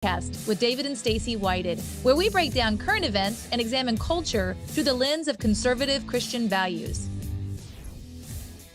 Podcast with David and Stacy Whited, where we break down current events and examine culture through the lens of conservative Christian values.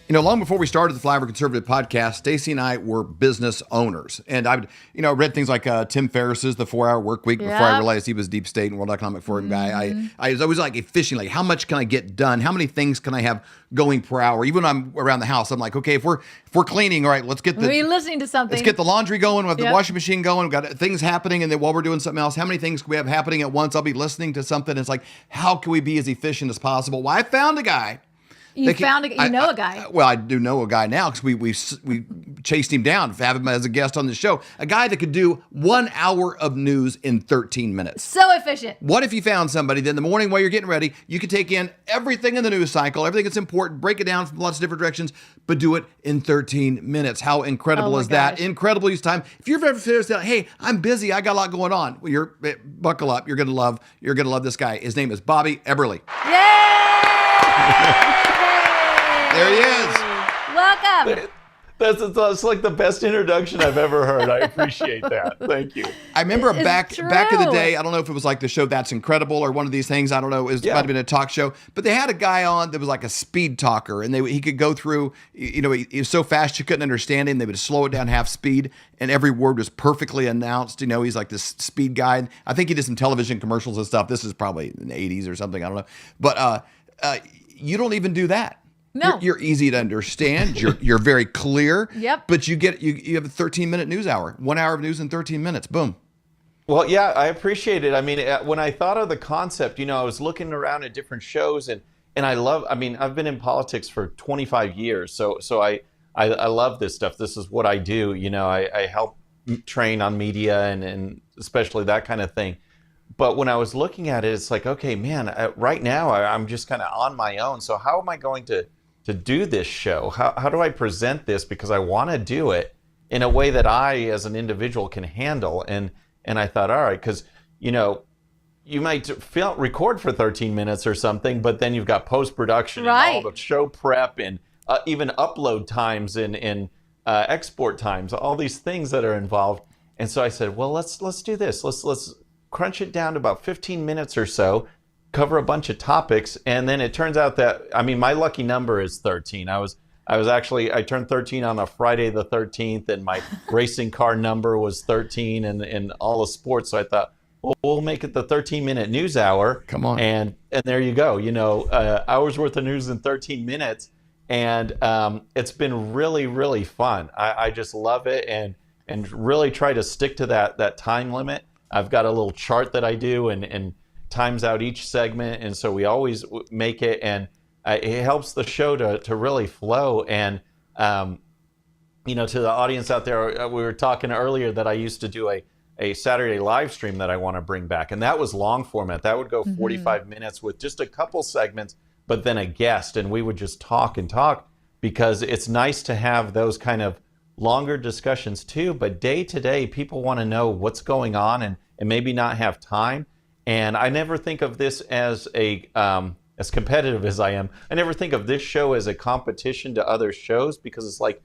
You know, long before we started the Flyover Conservative podcast, Stacy and I were business owners. And I read things like Tim Ferriss's The 4 Hour Work Week before I realized he was Deep State and World Economic Forum guy. I was always like efficient, like how much can I get done? How many things can I have going per hour? Even when I'm around the house, I'm like, okay, if we're cleaning, all right, let's get the... Are you listening to something? Let's get the laundry going, with the washing machine going, we've got things happening, and then while we're doing something else, how many things can we have happening at once? I'll be listening to something. It's like, how can we be as efficient as possible? Well, I found a guy. You know a guy. Well, I do know a guy now because we chased him down to have him as a guest on the show. A guy that could do 1 hour of news in 13 minutes. So efficient. What if you found somebody that in the morning while you're getting ready, you could take in everything in the news cycle, everything that's important, break it down from lots of different directions, but do it in 13 minutes. How incredible is that? Incredible use time. If you've ever figured out, hey, I'm busy, I got a lot going on, well, buckle up. You're gonna love this guy. His name is Bobby Eberle. Yay! There he is. Welcome. That's like the best introduction I've ever heard. I appreciate that. Thank you. I remember back in the day, I don't know if it was like the show That's Incredible or one of these things. I don't know. It might have been a talk show. But they had a guy on that was like a speed talker. And he could go through, he was so fast you couldn't understand him. They would slow it down half speed. And every word was perfectly announced. He's like this speed guy. I think he did some television commercials and stuff. This is probably in the 80s or something. I don't know. But you don't even do that. No. You're easy to understand. You're very clear. Yep. But you have a 13-minute news hour. 1 hour of news in 13 minutes. Boom. Well, yeah, I appreciate it. I mean, when I thought of the concept, I was looking around at different shows and I've been in politics for 25 years. So I love this stuff. This is what I do. I help train on media and especially that kind of thing. But when I was looking at it, it's like, okay, man, right now I'm just kind of on my own. So how am I going to do this show? How do I present this? Because I want to do it in a way that I, as an individual, can handle. And I thought, all right, because, you might record for 13 minutes or something, but then you've got post-production and all the show prep and even upload times and export times, all these things that are involved. And so I said, well, let's do this. Let's crunch it down to about 15 minutes or so, cover a bunch of topics, and then it turns out that, my lucky number is 13. I turned 13 on a Friday the 13th, and my racing car number was 13 and all the sports. So I thought, well, we'll make it the 13-minute news hour. Come on. And there you go. Hours worth of news in 13 minutes. And it's been really, really fun. I just love it and really try to stick to that time limit. I've got a little chart that I do and times out each segment. And so we always make it, and it helps the show to really flow. And, to the audience out there, we were talking earlier that I used to do a Saturday live stream that I want to bring back. And that was long format. That would go 45 minutes with just a couple segments, but then a guest. And we would just talk and talk, because it's nice to have those kind of longer discussions too, but day to day, people want to know what's going on and maybe not have time. And I never think of this as as competitive as I am. I never think of this show as a competition to other shows, because it's like,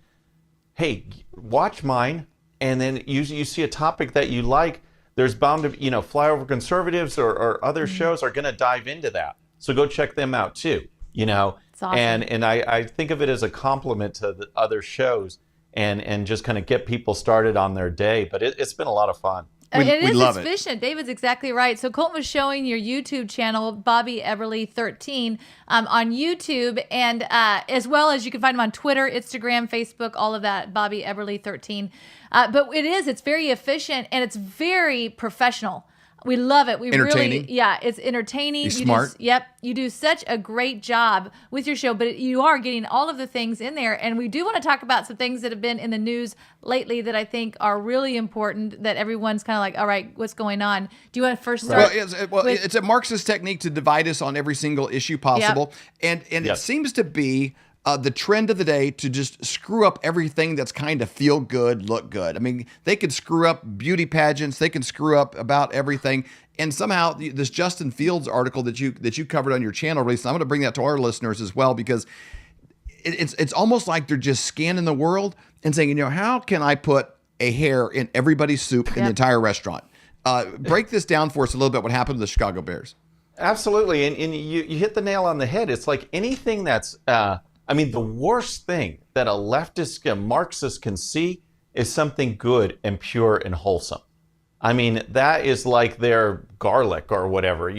hey, watch mine, and then you see a topic that you like. There's bound to, Flyover Conservatives or other shows are going to dive into that. So go check them out too. It's awesome. And I think of it as a compliment to the other shows. And just kind of get people started on their day. But it's been a lot of fun. It's efficient. David's exactly right. So Colton was showing your YouTube channel, Bobby Eberle 13, on YouTube, and as well as you can find him on Twitter, Instagram, Facebook, all of that, Bobby Eberle 13. But it's very efficient, and it's very professional. We love it. Entertaining. It's entertaining. He's smart. You do such a great job with your show, but you are getting all of the things in there. And we do want to talk about some things that have been in the news lately that I think are really important, that everyone's kind of like, all right, what's going on? Do you want to first start? It's a Marxist technique to divide us on every single issue possible. Yep. And it seems to be the trend of the day to just screw up everything that's kind of feel good, look good. They could screw up beauty pageants. They can screw up about everything. And somehow this Justin Fields article that you covered on your channel recently, I'm going to bring that to our listeners as well, because it's almost like they're just scanning the world and saying, how can I put a hair in everybody's soup in the entire restaurant? Break this down for us a little bit. What happened to the Chicago Bears? Absolutely. And you hit the nail on the head. It's like anything that's, the worst thing that a leftist, a Marxist can see is something good and pure and wholesome. I mean, that is like their garlic or whatever,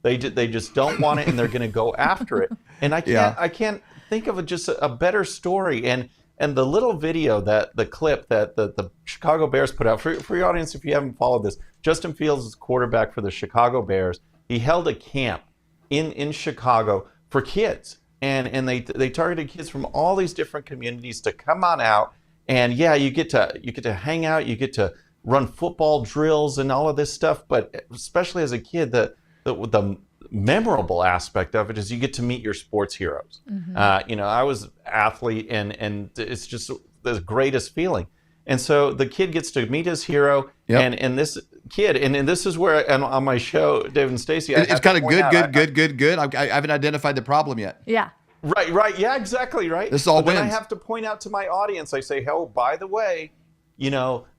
they just don't want it and they're going to go after it. And I can't think of just a better story. And the little video the clip that the Chicago Bears put out for your audience, if you haven't followed this, Justin Fields is quarterback for the Chicago Bears. He held a camp in Chicago for kids, and they targeted kids from all these different communities to come on out. And you get to hang out, you get to run football drills and all of this stuff. But especially as a kid, the memorable aspect of it is you get to meet your sports heroes. Mm-hmm. I was an athlete, and it's just the greatest feeling. And so the kid gets to meet his hero, and this kid, and this is where, and on my show, David and Stacey, it's kind of good. I haven't identified the problem yet. Yeah. Right. Yeah, exactly. Right. This all wins. Then I have to point out to my audience. I say, "Oh, by the way,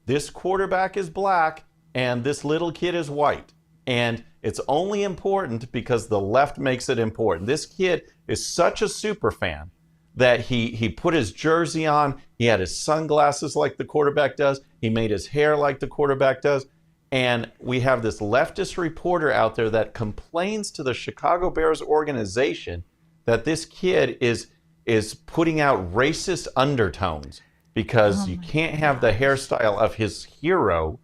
this quarterback is black, and this little kid is white, and it's only important because the left makes it important. This kid is such a super fan that he put his jersey on. He had his sunglasses like the quarterback does. He made his hair like the quarterback does." And we have this leftist reporter out there that complains to the Chicago Bears organization that this kid is putting out racist undertones because you can't have the hairstyle of his hero,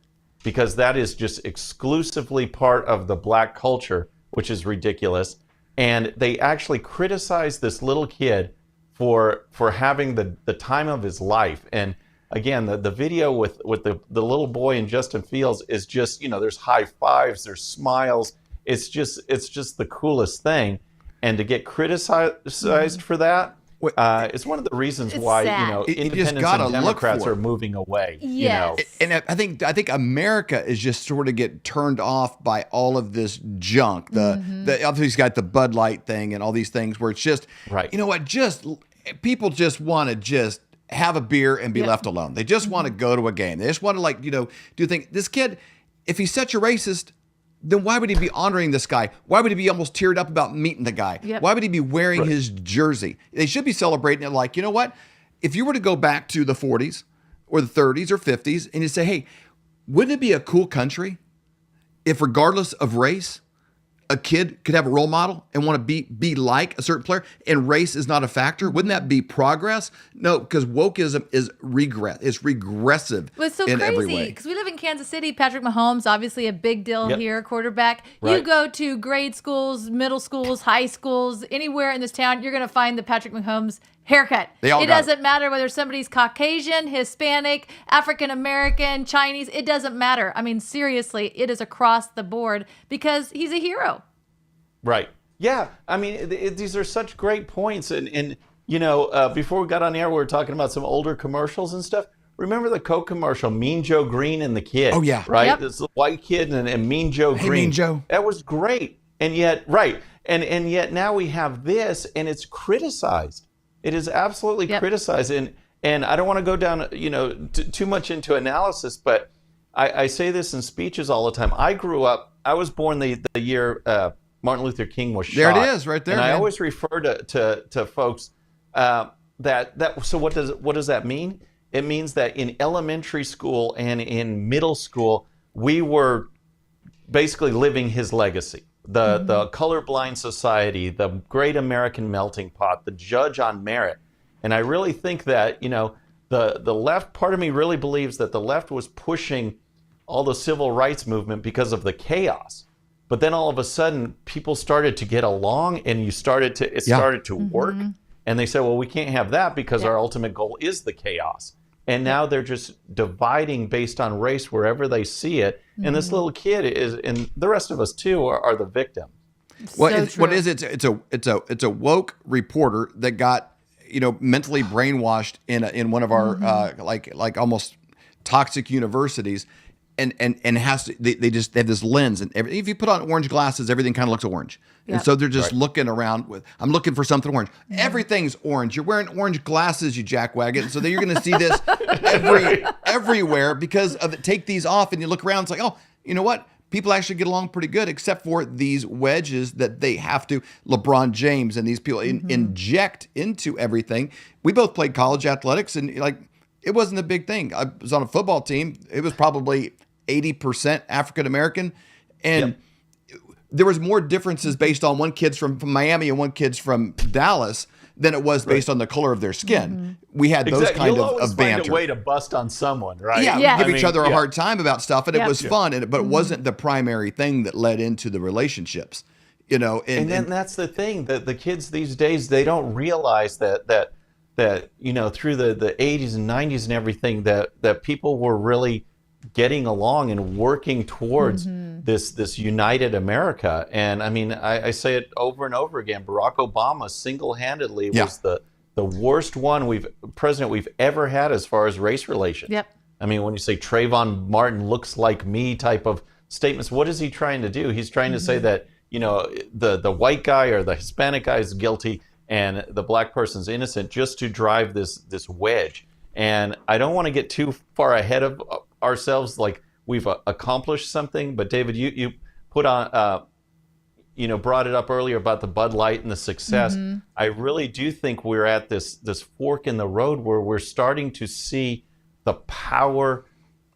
because that is just exclusively part of the black culture, which is ridiculous. And they actually criticize this little kid for having the time of his life. And again, the video with the little boy and Justin Fields is just, there's high fives, there's smiles. It's just the coolest thing. And to get criticized for that, it's one of the reasons why independents and Democrats are moving away. Yes. And I think America is just sort of get turned off by all of this junk. Obviously he's got the Bud Light thing and all these things where it's just, right. People just want to just have a beer and be left alone. They just want to go to a game. They just want to do things. This kid, if he's such a racist, then why would he be honoring this guy? Why would he be almost teared up about meeting the guy? Yep. Why would he be wearing his jersey? They should be celebrating it like, you know what? If you were to go back to the 40s or the 30s or 50s and you say, hey, wouldn't it be a cool country if regardless of race, a kid could have a role model and want to be like a certain player, and race is not a factor? Wouldn't that be progress? No, because wokeism is It's regressive. Well, it's so in every crazy way. because we live in Kansas City. Patrick Mahomes, obviously a big deal here, quarterback. Right. You go to grade schools, middle schools, high schools, anywhere in this town, you're going to find the Patrick Mahomes haircut. It doesn't matter whether somebody's Caucasian, Hispanic, African American, Chinese. It doesn't matter. I mean, seriously, it is across the board because he's a hero. Right. Yeah. I mean, these are such great points. And before we got on the air, we were talking about some older commercials and stuff. Remember the Coke commercial, Mean Joe Green and the kid? Oh, yeah. Right? Yep. This white kid and Mean Joe Green. Mean Joe. That was great. And yet, right. And yet now we have this, and it's criticized. It is absolutely criticized. And I don't want to go down, too much into analysis, but I say this in speeches all the time. I was born the year Martin Luther King was shot. There it is, right there. And man. I always refer to folks that. So what does that mean? It means that in elementary school and in middle school, we were basically living his legacy. The colorblind society, the great American melting pot, the judge on merit. And I really think that, the left, part of me really believes that the left was pushing all the civil rights movement because of the chaos. But then all of a sudden, people started to get along, and it started to work. And they said, well, we can't have that because our ultimate goal is the chaos. And now they're just dividing based on race wherever they see it. And this little kid is, and the rest of us too, are the victim. What is it? It's a woke reporter that got mentally brainwashed in one of our like almost toxic universities. And has to, they have this lens, and if you put on orange glasses, everything kind of looks orange. Yep. And so they're just looking around I'm looking for something orange. Everything's orange. You're wearing orange glasses, you jackwagon. So then you're going to see this everywhere because of it. Take these off and you look around. It's like, oh, you know what? People actually get along pretty good, except for these wedges that they have to, LeBron James and these people inject into everything. We both played college athletics, and like, it wasn't a big thing. I was on a football team. It was probably 80% African-American. And there was more differences based on one kid's from Miami and one kid's from Dallas than it was based on the color of their skin. We had those kind You'll always of banter. find a way to bust on someone, right? Yeah, give each other a hard time about stuff, and it was fun, but it Mm-hmm. wasn't the primary thing that led into the relationships, you know. And then that's the thing, that the kids these days, they don't realize that you know, through the 80s and 90s and everything, that people were really getting along and working towards this united America. And I mean, I say it over and over again, Barack Obama single-handedly was the worst president we've ever had as far as race relations. I mean, when you say Trayvon Martin looks like me type of statements, what is he trying to do? He's trying to say that, you know, the white guy or the Hispanic guy is guilty and the black person's innocent, just to drive this wedge. And I don't want to get too far ahead of ourselves, like we've accomplished something. But David, you put on, you know, brought it up earlier about the Bud Light and the success. I really do think we're at this fork in the road where we're starting to see the power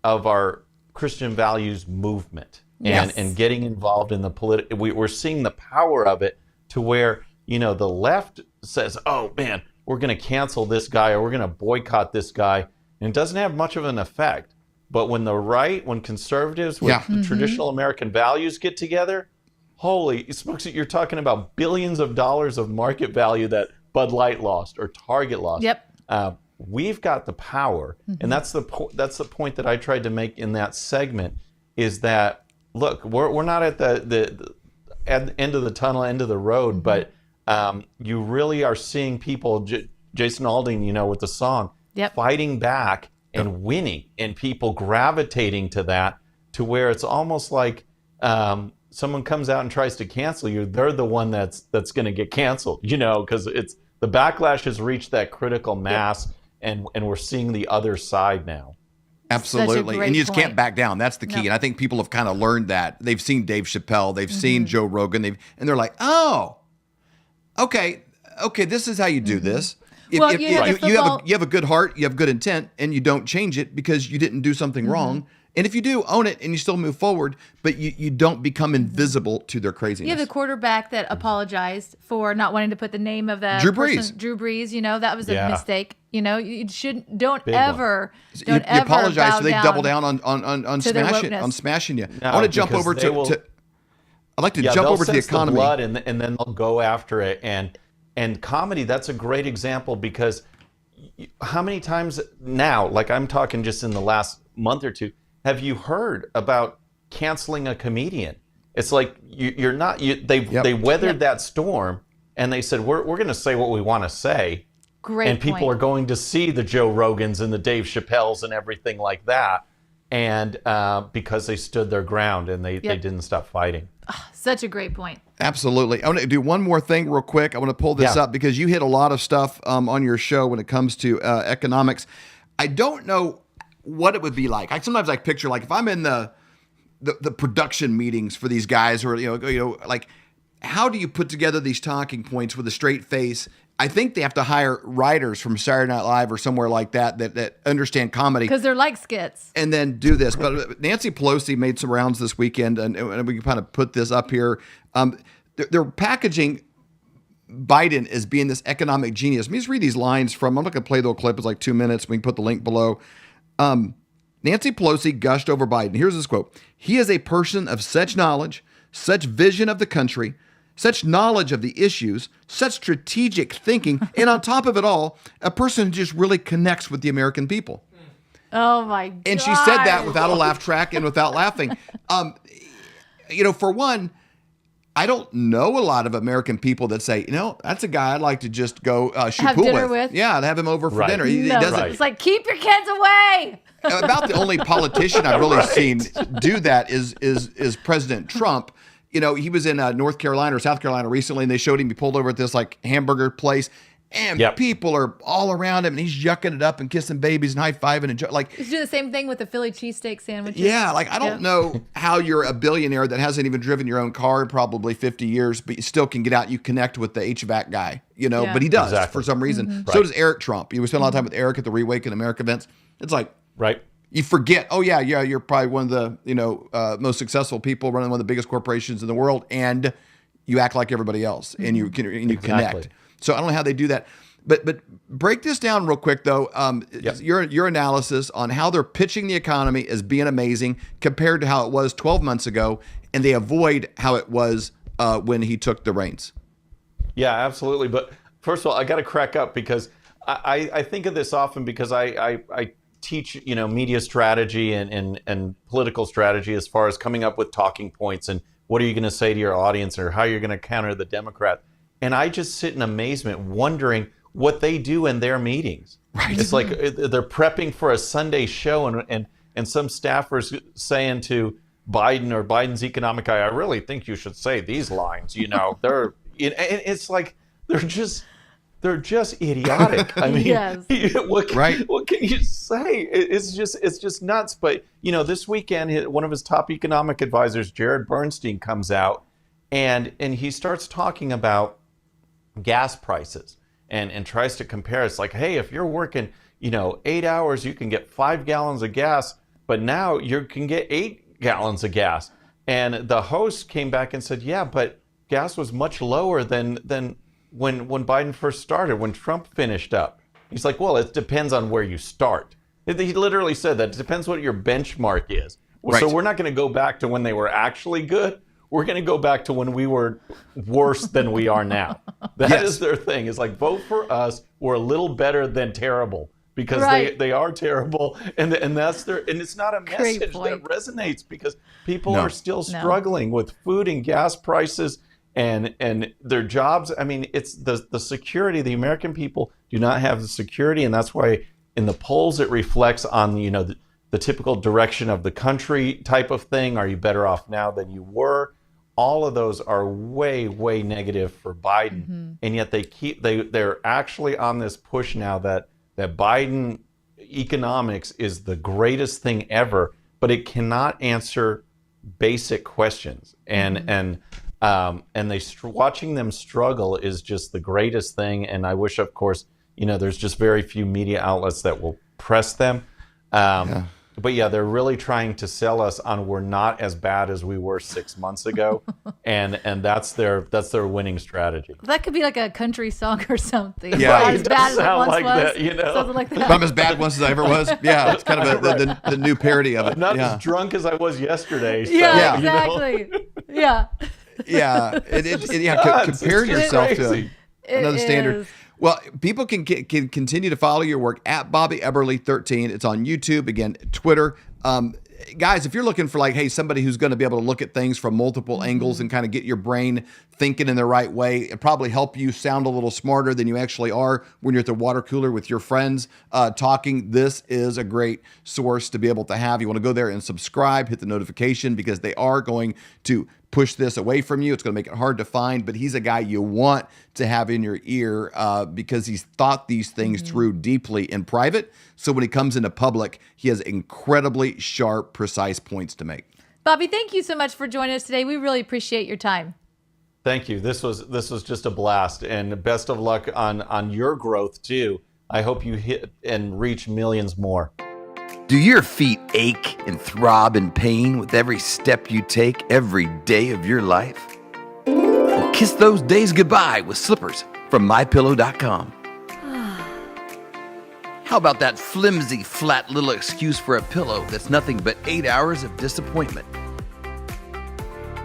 of our Christian values movement and getting involved in the political. We're seeing the power of it to where, you know, the left says, oh man, we're going to cancel this guy or we're going to boycott this guy. And it doesn't have much of an effect. But when the right, when conservatives with traditional American values get together, holy smokes, you're talking about billions of dollars of market value that Bud Light lost or Target lost. We've got the power. And that's the point that I tried to make in that segment, is that, look, we're not at the end of the tunnel, end of the road, but you really are seeing people, Jason Aldean, you know, with the song, fighting back and winning, and people gravitating to that, to where it's almost like someone comes out and tries to cancel you, they're the one that's going to get canceled, you know, because it's the backlash has reached that critical mass, and we're seeing the other side now. Absolutely. And you just can't back down. That's the key. And I think people have kind of learned that. They've seen Dave Chappelle, they've seen Joe Rogan, and they're like, oh, okay, this is how you do this. If you have a good heart, you have good intent, and you don't change it because you didn't do something wrong. And if you do, own it and you still move forward, but you don't become invisible to their craziness. You have the quarterback that apologized for not wanting to put the name of that Drew Brees. Drew Brees, you know, that was a mistake. You know, you shouldn't, don't Big ever, one. don't you ever apologize, bow so they down double down on smashing you. No, I want to jump over to I'd like to jump over to the economy. The blood and then they'll go after it. And comedy, that's a great example, because how many times now, like I'm talking just in the last month or two, have you heard about canceling a comedian? It's like they weathered that storm, and they said, we're going to say what we want to say. Great and people are going to see the Joe Rogans and the Dave Chappelles and everything like that. And because they stood their ground and they didn't stop fighting. Oh, such a great point. Absolutely. I want to do one more thing real quick. I want to pull this up because you hit a lot of stuff on your show when it comes to economics. I don't know what it would be like. Sometimes I picture, like, if I'm in the production meetings for these guys, or you know, like, how do you put together these talking points with a straight face? I think they have to hire writers from Saturday Night Live or somewhere like that understand comedy, because they're like skits, and then do this. But Nancy Pelosi made some rounds this weekend, and we can kind of put this up here. They're packaging Biden as being this economic genius. Let me just read these lines from. I'm not going to play the whole clip. It's like 2 minutes. We can put the link below. Nancy Pelosi gushed over Biden. Here's this quote: "He is a person of such knowledge, such vision of the country, such knowledge of the issues, such strategic thinking, and on top of it all, a person who just really connects with the American people." Oh my God. And she said that without a laugh track and without laughing. You know, for one, I don't know a lot of American people that say, you know, that's a guy I'd like to just go shoot have pool dinner with. Yeah, I'd have him over for dinner. He No, doesn't. It's like, keep your kids away. About the only politician I've really seen do that is President Trump. You know, he was in North Carolina or South Carolina recently, and they showed him, he pulled over at this like hamburger place, And people are all around him, and he's yucking it up and kissing babies and high-fiving and like he's doing the same thing with the Philly cheesesteak sandwiches. Yeah, like I don't know how you're a billionaire that hasn't even driven your own car in probably 50 years, but you still can get out. You connect with the HVAC guy, but he does for some reason. Mm-hmm. So does Eric Trump. We spend a lot of time with Eric at the ReAwaken America events. It's like you forget. Oh yeah, you're probably one of the most successful people running one of the biggest corporations in the world, and you act like everybody else, and you connect. So I don't know how they do that. But break this down real quick, though. Your analysis on how they're pitching the economy as being amazing compared to how it was 12 months ago, and they avoid how it was when he took the reins. Yeah, absolutely. But first of all, I got to crack up because I think of this often because I teach media strategy and political strategy as far as coming up with talking points and what are you going to say to your audience or how you're going to counter the Democrat. And I just sit in amazement wondering what they do in their meetings. Right. It's like they're prepping for a Sunday show and some staffers saying to Biden or Biden's economic guy, I really think you should say these lines. It's like they're just idiotic. I mean, what can you say? It's just nuts. But this weekend, one of his top economic advisors, Jared Bernstein, comes out and he starts talking about gas prices and tries to compare. It's like, hey, if you're working 8 hours, you can get 5 gallons of gas, but now you can get 8 gallons of gas. And the host came back and said, yeah, but gas was much lower than when Biden first started, when Trump finished up. He's like, well, it depends on where you start. He literally said that it depends what your benchmark is. So we're not going to go back to when they were actually good. We're going to go back to when we were worse than we are now. That is their thing. It's like, vote for us. We're a little better than terrible because they are terrible. And that's and it's not a message that resonates because people are still struggling with food and gas prices and their jobs. I mean, it's the security. The American people do not have the security. And that's why in the polls, it reflects on, the typical direction of the country type of thing. Are you better off now than you were? All of those are way, way negative for Biden. Mm-hmm. And yet they're actually on this push now that Biden economics is the greatest thing ever, but it cannot answer basic questions. And watching them struggle is just the greatest thing. And I wish, of course, there's just very few media outlets that will press them. But yeah, they're really trying to sell us on we're not as bad as we were 6 months ago, and that's their winning strategy. That could be like a country song or something. Yeah, as bad as it once like was. That, Something like that. I'm as bad once as I ever was. Yeah, it's kind of the new parody of it. I'm not as drunk as I was yesterday. So, yeah, exactly. Yeah. Yeah, compare yourself to another standard. Well, people can continue to follow your work at Bobby Eberle 13. It's on YouTube, again, Twitter. Guys, if you're looking for somebody who's going to be able to look at things from multiple angles and kind of get your brain thinking in the right way, it probably help you sound a little smarter than you actually are when you're at the water cooler with your friends talking. This is a great source to be able to have. You want to go there and subscribe, hit the notification because they are going to push this away from you. It's going to make it hard to find, but he's a guy you want to have in your ear because he's thought these things through deeply in private. So when he comes into public, he has incredibly sharp, precise points to make. Bobby, thank you so much for joining us today. We really appreciate your time. Thank you. This was just a blast, and best of luck on your growth too. I hope you hit and reach millions more. Do your feet ache and throb in pain with every step you take every day of your life? Well, kiss those days goodbye with slippers from MyPillow.com. How about that flimsy, flat little excuse for a pillow that's nothing but 8 hours of disappointment,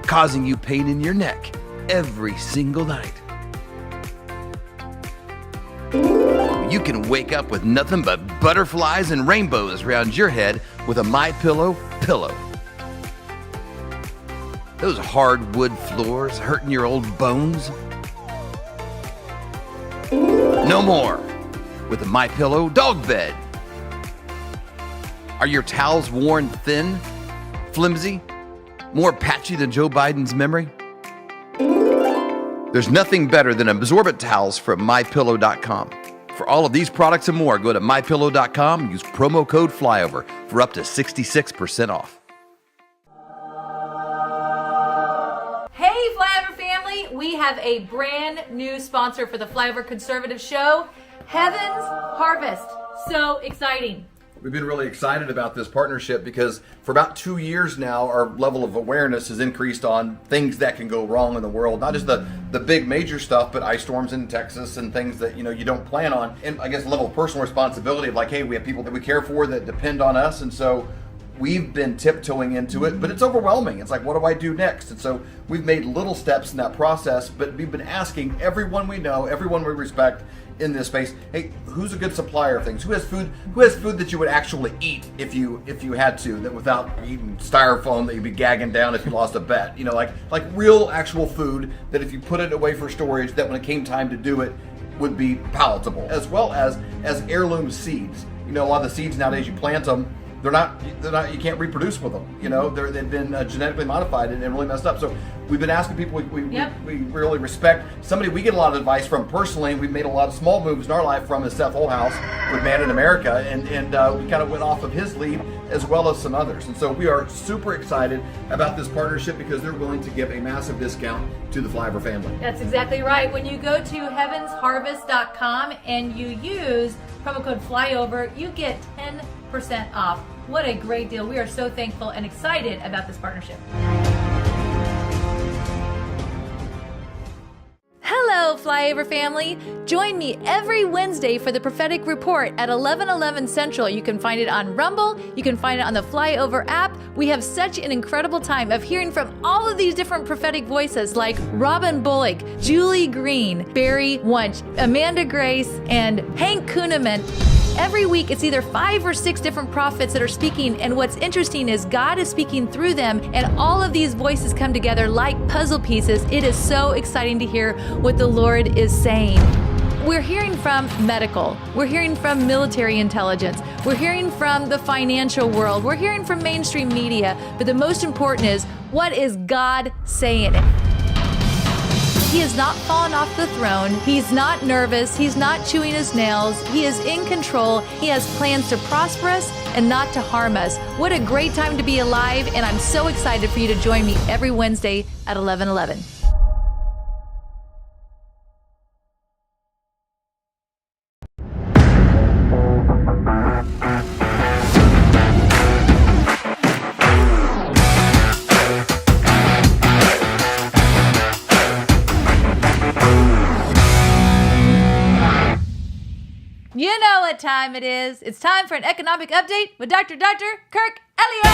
causing you pain in your neck every single night? You can wake up with nothing but butterflies and rainbows around your head with a MyPillow pillow. Those hardwood floors hurting your old bones? No more with a MyPillow dog bed. Are your towels worn thin, flimsy, more patchy than Joe Biden's memory? There's nothing better than absorbent towels from MyPillow.com. For all of these products and more, go to MyPillow.com and use promo code FLYOVER for up to 66% off. Hey, Flyover family, we have a brand new sponsor for the Flyover Conservative show, Heaven's Harvest. So exciting. We've been really excited about this partnership because for about 2 years now, our level of awareness has increased on things that can go wrong in the world. Not just the big major stuff, but ice storms in Texas and things that, you don't plan on. And I guess a level of personal responsibility of like, hey, we have people that we care for that depend on us. And so we've been tiptoeing into it, but it's overwhelming. It's like, what do I do next? And so we've made little steps in that process, but we've been asking everyone we know, everyone we respect in this space, hey, who's a good supplier of things? Who has food that you would actually eat if you had to, that without eating styrofoam that you'd be gagging down if you lost a bet? Like real actual food that if you put it away for storage, that when it came time to do it would be palatable, as well as heirloom seeds. A lot of the seeds nowadays, you plant them, they're not, you can't reproduce with them. They've been genetically modified and really messed up. So we've been asking people we really respect. Somebody we get a lot of advice from personally, we've made a lot of small moves in our life from, is Seth Holthouse with Man in America. And we kind of went off of his lead as well as some others. And so we are super excited about this partnership because they're willing to give a massive discount to the Flyover family. That's exactly right. When you go to heavensharvest.com and you use promo code FLYOVER, you get 10% off. What a great deal. We are so thankful and excited about this partnership. Hello, Flyover family. Join me every Wednesday for the Prophetic Report at 11:11 Central. You can find it on Rumble. You can find it on the Flyover app. We have such an incredible time of hearing from all of these different prophetic voices like Robin Bullock, Julie Green, Barry Wunsch, Amanda Grace, and Hank Kuhneman. Every week, it's either 5 or 6 different prophets that are speaking, and what's interesting is God is speaking through them, and all of these voices come together like puzzle pieces. It is so exciting to hear what the Lord is saying. We're hearing from medical, we're hearing from military intelligence, we're hearing from the financial world, we're hearing from mainstream media, but the most important is, what is God saying? He has not fallen off the throne. He's not nervous. He's not chewing his nails. He is in control. He has plans to prosper us and not to harm us. What a great time to be alive, and I'm so excited for you to join me every Wednesday at 11:11. You know what time it is. It's time for an economic update with Dr. Kirk Elliott.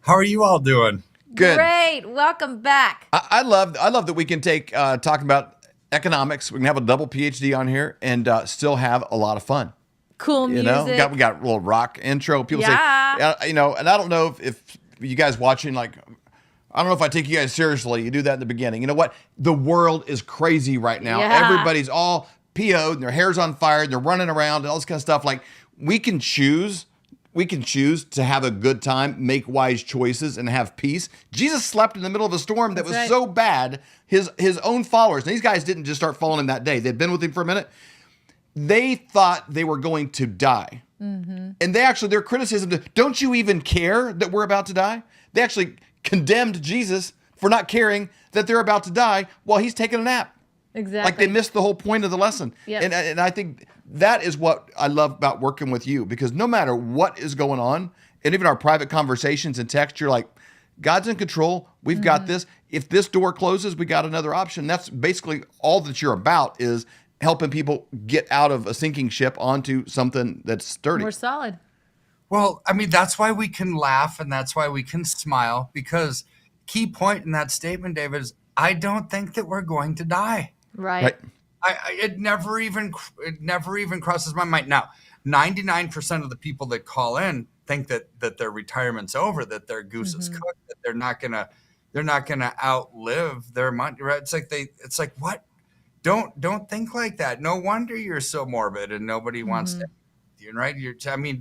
How are you all doing? Good. Great. Welcome back. I love that we can take talking about economics. We can have a double PhD on here and still have a lot of fun. Cool music. We got a little rock intro. People say, and I don't know if you guys watching, like, I don't know if I take you guys seriously. You do that in the beginning. You know what? The world is crazy right now. Yeah. Everybody's all PO'd and their hair's on fire. They're running around and all this kind of stuff. Like, we can choose to have a good time, make wise choices, and have peace. Jesus slept in the middle of a storm that was so bad, his own followers, and these guys didn't just start following him that day. They'd been with him for a minute. They thought they were going to die. Mm-hmm. And their criticism, don't you even care that we're about to die? They actually condemned Jesus for not caring that they're about to die while he's taking a nap. Exactly. Like, they missed the whole point of the lesson. Yep. And I think that is what I love about working with you, because no matter what is going on, and even our private conversations and text, you're like, God's in control. We've got this. If this door closes, we got another option. That's basically all that you're about, is helping people get out of a sinking ship onto something that's sturdy. More solid. Well, I mean, that's why we can laugh and that's why we can smile, because key point in that statement, David, is I don't think that we're going to die. Right. It never even crosses my mind. Now, 99% of the people that call in think that their retirement's over, that their goose is cooked, that they're not gonna outlive their money. Right? It's like what? Don't think like that. No wonder you're so morbid and nobody wants to. Right?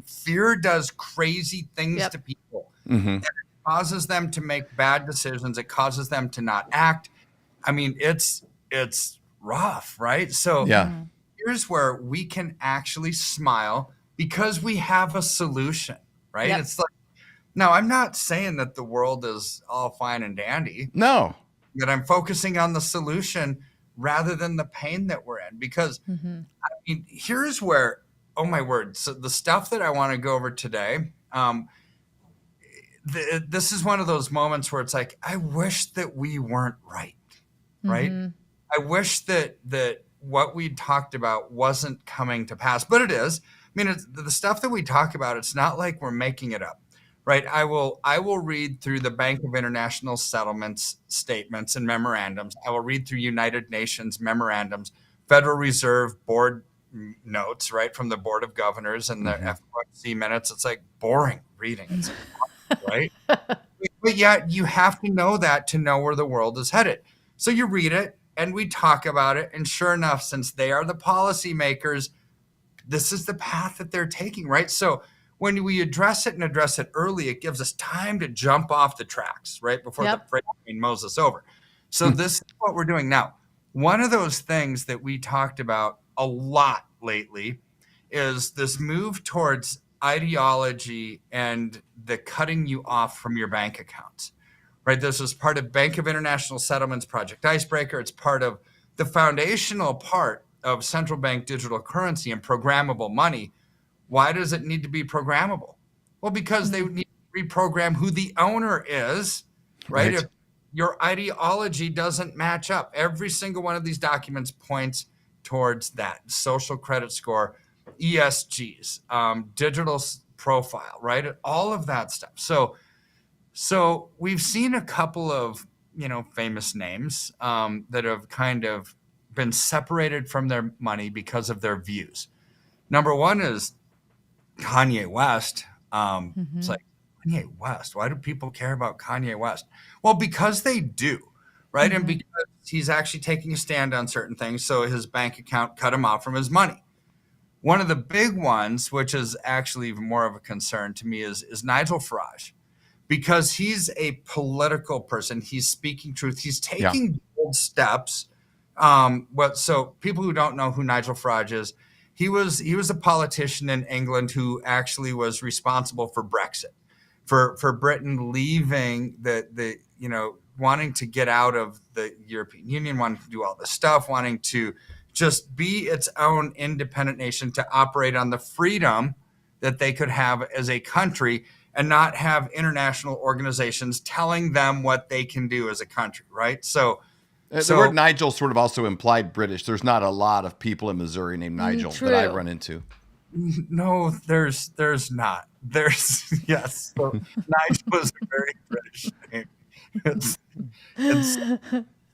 Fear does crazy things to people. And it causes them to make bad decisions. It causes them to not act. I mean, it's rough, right? So here's where we can actually smile because we have a solution, right? It's like, now I'm not saying that the world is all fine and dandy. No. That I'm focusing on the solution rather than the pain that we're in. Because I mean, here's where, oh my word, so the stuff that I want to go over today, this is one of those moments where it's like, I wish that we weren't right? I wish that what we talked about wasn't coming to pass, but it is. I mean, the stuff that we talk about, it's not like we're making it up, right? I will read through the Bank of International Settlements statements and memorandums. I will read through United Nations memorandums, Federal Reserve Board notes, right, from the Board of Governors and the FOC minutes. It's like boring reading. It's like, right? But yet you have to know that to know where the world is headed. So you read it and we talk about it. And sure enough, since they are the policymakers, this is the path that they're taking, right? So when we address it and address it early, it gives us time to jump off the tracks, right? Before the freight train mows us over. So this is what we're doing now. One of those things that we talked about a lot lately is this move towards ideology and the cutting you off from your bank accounts, right? This is part of Bank of International Settlements Project Icebreaker. It's part of the foundational part of central bank digital currency and programmable money. Why does it need to be programmable? Well, because they need to reprogram who the owner is, right? If your ideology doesn't match up, every single one of these documents points towards that social credit score, ESGs, digital profile, right? All of that stuff. So we've seen a couple of, famous names that have kind of been separated from their money because of their views. Number one is Kanye West. It's like, Kanye West, why do people care about Kanye West? Well, because they do, right? And because he's actually taking a stand on certain things, so his bank account cut him off from his money. One of the big ones, which is actually even more of a concern to me, is Nigel Farage, because he's a political person. He's speaking truth. He's taking bold steps. So people who don't know who Nigel Farage is, he was a politician in England who actually was responsible for Brexit, for Britain leaving wanting to get out of the European Union, wanting to do all this stuff, wanting to just be its own independent nation, to operate on the freedom that they could have as a country and not have international organizations telling them what they can do as a country, right? So the word Nigel sort of also implied British. There's not a lot of people in Missouri named Nigel that I run into. No, there's not. There's, yes. So Nigel is a very British name.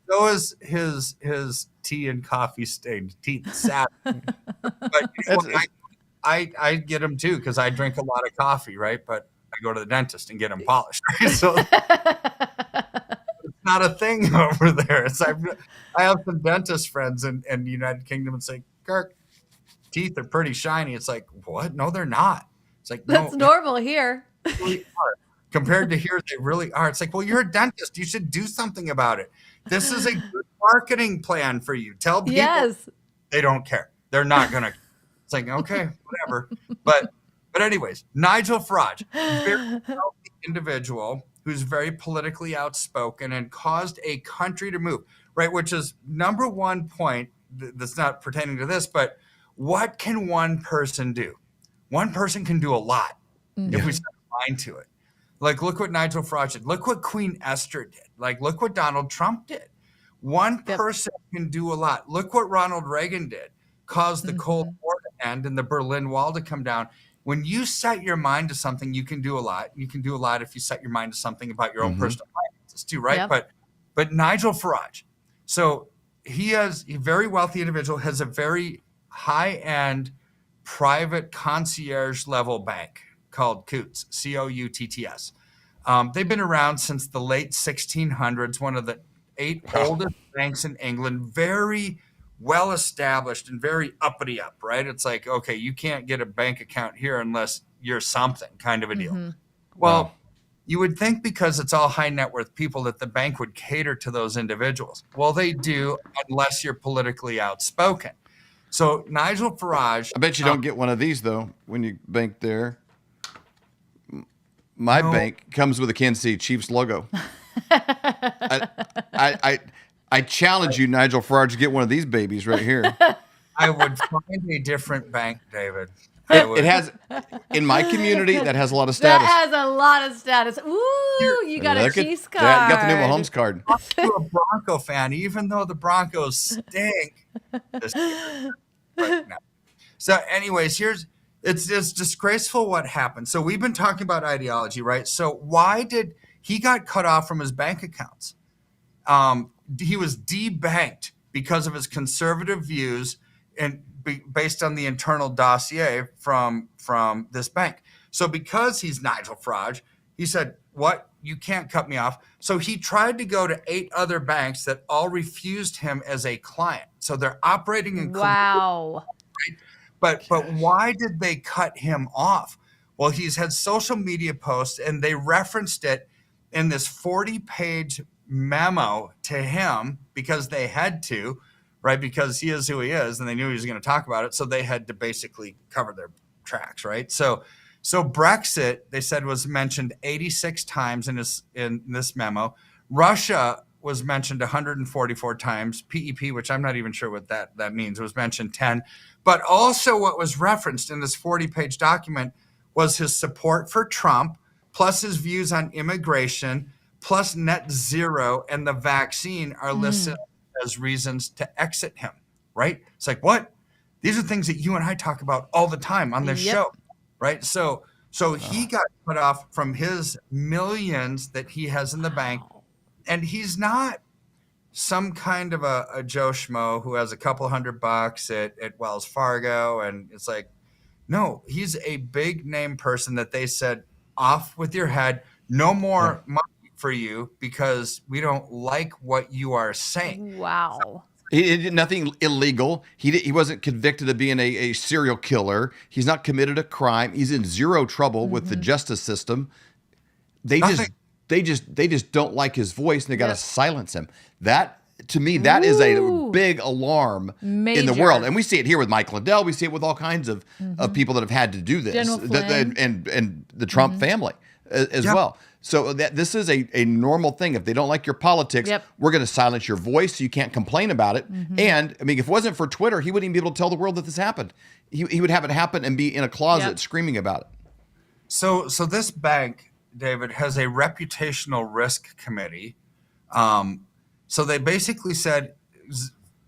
So is his tea and coffee stained teeth. Sad. But I get them too, because I drink a lot of coffee, right? But I go to the dentist and get them polished, right? So it's not a thing over there. I have some dentist friends in the United Kingdom and say, Kirk, teeth are pretty shiny. It's like, what? No, they're not. It's like, that's normal here. They really are. Compared to here, they really are. It's like, well, you're a dentist. You should do something about it. This is a good marketing plan for you. Tell people they don't care. They're not going to. It's like, okay, whatever. But anyways, Nigel Farage, very wealthy individual who's very politically outspoken and caused a country to move, right? Which is number one point that's not pertaining to this, but what can one person do? One person can do a lot if we set our mind to it. Like, look what Nigel Farage did. Look what Queen Esther did. Like, look what Donald Trump did. One person can do a lot. Look what Ronald Reagan did. Caused the Cold War to end and the Berlin Wall to come down. When you set your mind to something, you can do a lot. You can do a lot if you set your mind to something about your own personal finances too, right? Yep. But Nigel Farage, so he has a very wealthy individual, has a very high-end private concierge level bank called Coutts, Coutts. They've been around since the late 1600s, one of the 8 oldest banks in England, very well established and very uppity up, right? It's like, okay, you can't get a bank account here unless you're something kind of a deal. Well, You would think because it's all high net worth people that the bank would cater to those individuals. Well, they do, unless you're politically outspoken. So Nigel Farage. I bet you don't get one of these though when you bank there. My bank comes with a Kansas City Chiefs logo. I challenge you, Nigel Farage, to get one of these babies right here. I would find a different bank, David. It has, in my community, that has a lot of status. That has a lot of status. Ooh, you got a Chiefs card. Yeah, got the new Mahomes card. I'm a Bronco fan, even though the Broncos stink. Right now. So, anyways, it's disgraceful what happened. So we've been talking about ideology, right? So why did he got cut off from his bank accounts? He was debanked because of his conservative views and based on the internal dossier from this bank. So because he's Nigel Farage, he said, what? You can't cut me off. So he tried to go to 8 other banks that all refused him as a client. So they're operating in wow. But why did they cut him off? Well, he's had social media posts, and they referenced it in this 40-page memo to him because they had to, right? Because he is who he is, and they knew he was going to talk about it, so they had to basically cover their tracks, right? So Brexit, they said, was mentioned 86 times in this memo. Russia was mentioned 144 times. PEP, which I'm not even sure what that means, was mentioned 10. But also what was referenced in this 40-page document was his support for Trump, plus his views on immigration, plus net zero and the vaccine are listed as reasons to exit him, right? It's like, what? These are things that you and I talk about all the time on this show, right? So he got cut off from his millions that he has in the bank, and he's not some kind of a Joe Schmo who has a couple $100 at Wells Fargo. And it's like, no, he's a big name person that they said, off with your head, no more money for you because we don't like what you are saying. Wow. He did nothing illegal. He wasn't convicted of being a serial killer. He's not committed a crime. He's in zero trouble with the justice system. They just don't like his voice, and they got to silence him. That, to me, that is a big alarm in the world. And we see it here with Mike Lindell. We see it with all kinds of people that have had to do this, and the Trump family as well. So this is a normal thing. If they don't like your politics, we're going to silence your voice so you can't complain about it. And I mean, if it wasn't for Twitter, he wouldn't even be able to tell the world that this happened. He would have it happen and be in a closet screaming about it. So this bank, David, has a reputational risk committee. So they basically said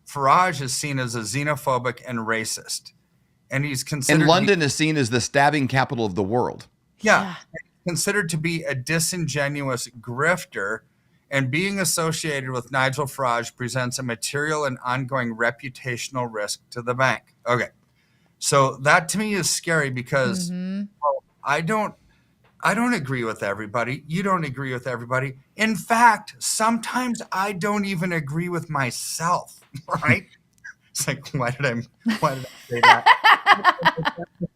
Farage is seen as a xenophobic and racist. And he's considered... And London is seen as the stabbing capital of the world. Yeah. Considered to be a disingenuous grifter, and being associated with Nigel Farage presents a material and ongoing reputational risk to the bank. Okay. So that to me is scary because I don't agree with everybody. You don't agree with everybody. In fact, sometimes I don't even agree with myself, right? It's like, why did I say that?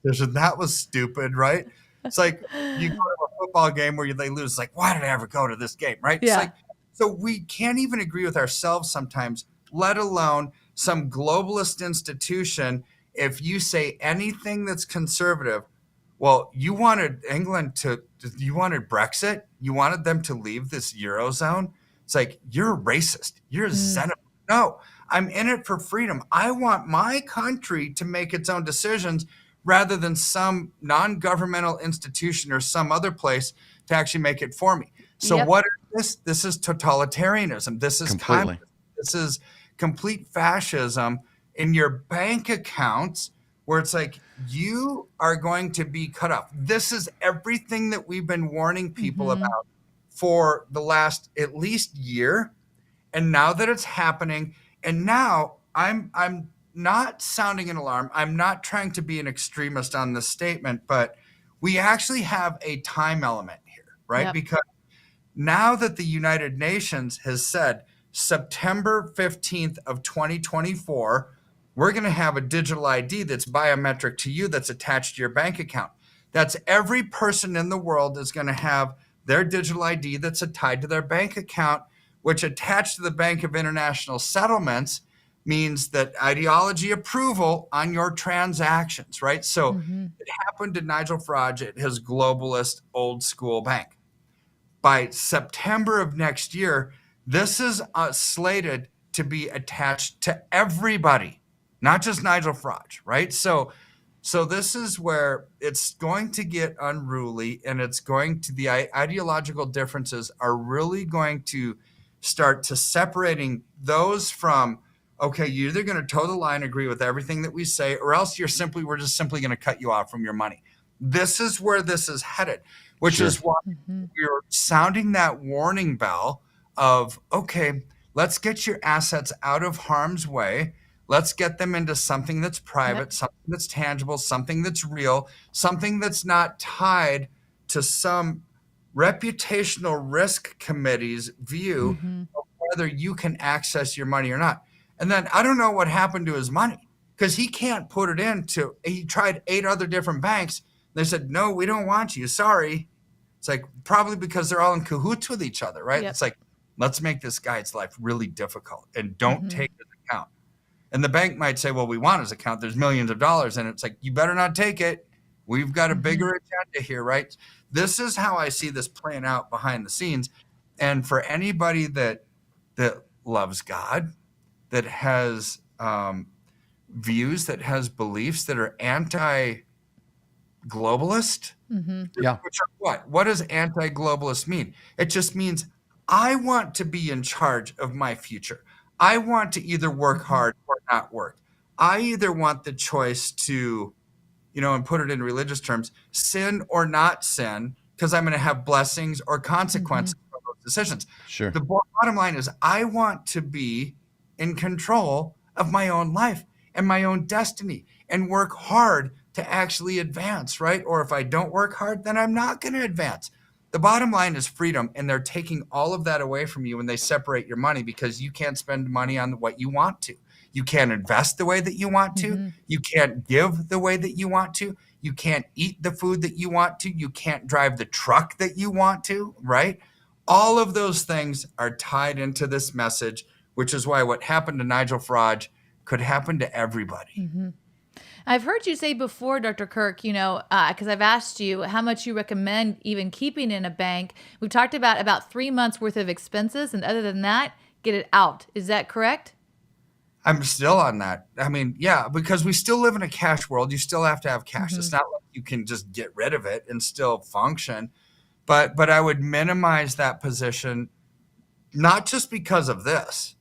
That was stupid, right? It's like you go to a football game where they lose. It's like, why did I ever go to this game, right? Yeah. It's like, so we can't even agree with ourselves sometimes, let alone some globalist institution. If you say anything that's conservative, well, you wanted you wanted Brexit, you wanted them to leave this Eurozone. It's like, you're a racist. You're a xenophobe. No, I'm in it for freedom. I want my country to make its own decisions rather than some non-governmental institution or some other place to actually make it for me. So what is this? This is totalitarianism. This is communism. This is complete fascism in your bank accounts, where it's like, you are going to be cut off. This is everything that we've been warning people about for the last at least year. And now that it's happening, and now I'm not sounding an alarm. I'm not trying to be an extremist on this statement, but we actually have a time element here, right? Because now that the United Nations has said September 15th of 2024, we're going to have a digital ID that's biometric to you, that's attached to your bank account. That's every person in the world is going to have their digital ID that's tied to their bank account, which attached to the Bank of International Settlements means that ideology approval on your transactions, right? So it happened to Nigel Farage at his globalist old school bank. By September of next year, this is slated to be attached to everybody, not just Nigel Farage, right? So this is where it's going to get unruly, and it's going to, the ideological differences are really going to start to separating those from, okay, you're either going to toe the line, agree with everything that we say, or else we're just simply going to cut you off from your money. This is where this is headed, which is why we're sounding that warning bell of, okay, let's get your assets out of harm's way. Let's get them into something that's private, something that's tangible, something that's real, something that's not tied to some reputational risk committee's view of whether you can access your money or not. And then I don't know what happened to his money, because he can't put it into, he tried 8 other different banks. They said, no, we don't want you. Sorry. It's like, probably because they're all in cahoots with each other, right? It's like, let's make this guy's life really difficult and don't take his account. And the bank might say, well, we want his account. There's millions of dollars. And it's like, you better not take it. We've got a bigger agenda here, right? This is how I see this playing out behind the scenes. And for anybody that loves God, that has views, that has beliefs that are anti-globalist, which are what? What does anti-globalist mean? It just means I want to be in charge of my future. I want to either work hard or not work. I either want the choice to, and put it in religious terms, sin or not sin, because I'm going to have blessings or consequences for those decisions. Sure. The bottom line is I want to be in control of my own life and my own destiny and work hard to actually advance, right? Or if I don't work hard, then I'm not going to advance. The bottom line is freedom, and they're taking all of that away from you when they separate your money, because you can't spend money on what you want to. You can't invest the way that you want to. You can't give the way that you want to. You can't eat the food that you want to. You can't drive the truck that you want to, right? All of those things are tied into this message, which is why what happened to Nigel Farage could happen to everybody. I've heard you say before, Dr. Kirk, because I've asked you how much you recommend even keeping in a bank. We've talked about 3 months worth of expenses, and other than that, get it out. Is that correct? I'm still on that. I mean, yeah, because we still live in a cash world. You still have to have cash. It's not like you can just get rid of it and still function. But I would minimize that position, not just because of this.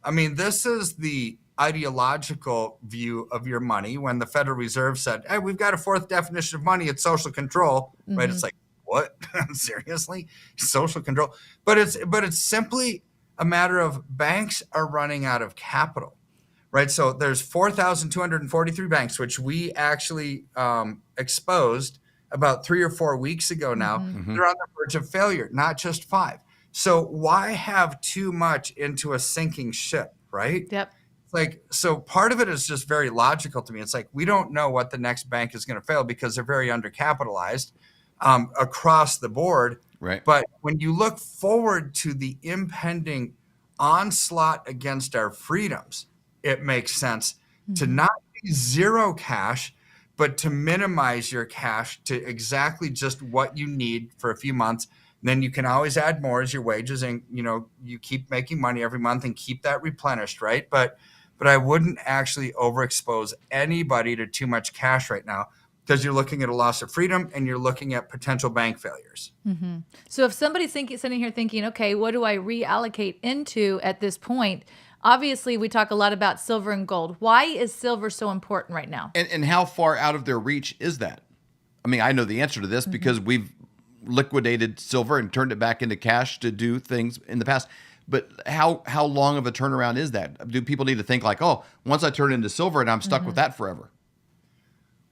I mean, this is the ideological view of your money when the Federal Reserve said, hey, we've got a 4th definition of money. It's social control, right? It's like, what? Seriously? Social control? But it's simply a matter of banks are running out of capital, right? So there's 4,243 banks, which we actually exposed about 3 or 4 weeks ago now. They're on the verge of failure, not just 5. So why have too much into a sinking ship, right? Yep. So part of it is just very logical to me. It's like, we don't know what the next bank is going to fail because they're very undercapitalized across the board. Right. But when you look forward to the impending onslaught against our freedoms, it makes sense to not be zero cash, but to minimize your cash to exactly just what you need for a few months. And then you can always add more as your wages, and you keep making money every month and keep that replenished, right? But I wouldn't actually overexpose anybody to too much cash right now, because you're looking at a loss of freedom and you're looking at potential bank failures. So if somebody's sitting here thinking, okay, what do I reallocate into at this point? Obviously, we talk a lot about silver and gold. Why is silver so important right now? And how far out of their reach is that? I mean, I know the answer to this because we've liquidated silver and turned it back into cash to do things in the past. But how long of a turnaround is that? Do people need to think like, oh, once I turn it into silver and I'm stuck with that forever?